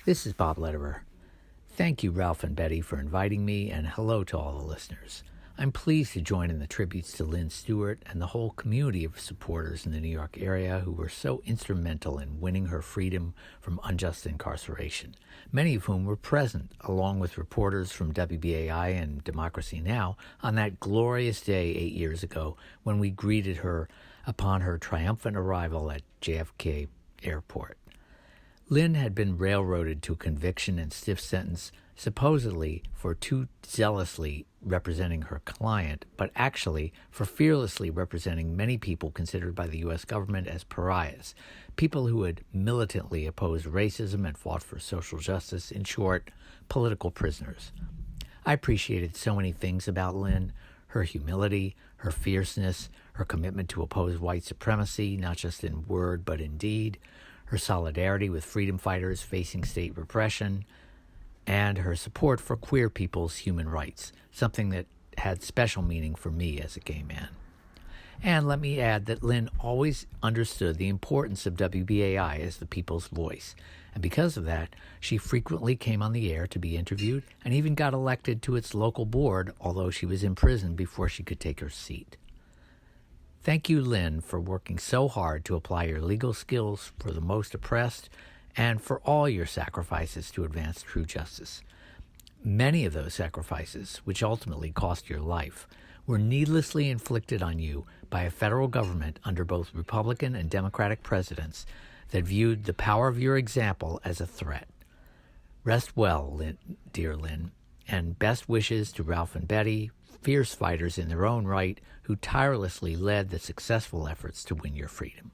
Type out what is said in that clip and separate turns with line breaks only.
This is Bob Lederer. Thank you, Ralph and Betty, for inviting me, and hello to all the listeners. I'm pleased to join in the tributes to Lynne Stewart and the whole community of supporters in the New York area who were so instrumental in winning her freedom from unjust incarceration, many of whom were present, along with reporters from WBAI and Democracy Now! On that glorious day 8 years ago when we greeted her upon her triumphant arrival at JFK Airport. Lynne had been railroaded to conviction and stiff sentence, supposedly for too zealously representing her client, but actually for fearlessly representing many people considered by the U.S. government as pariahs, people who had militantly opposed racism and fought for social justice, in short, political prisoners. I appreciated so many things about Lynne: her humility, her fierceness, her commitment to oppose white supremacy, not just in word but in deed, her solidarity with freedom fighters facing state repression, and her support for queer people's human rights, something that had special meaning for me as a gay man. And let me add that Lynne always understood the importance of WBAI as the people's voice, and because of that, she frequently came on the air to be interviewed and even got elected to its local board, although she was imprisoned before she could take her seat. Thank you, Lynne, for working so hard to apply your legal skills for the most oppressed and for all your sacrifices to advance true justice. Many of those sacrifices, which ultimately cost your life, were needlessly inflicted on you by a federal government under both Republican and Democratic presidents that viewed the power of your example as a threat. Rest well, dear Lynne, and best wishes to Ralph and Betty, fierce fighters in their own right who tirelessly led the successful efforts to win your freedom.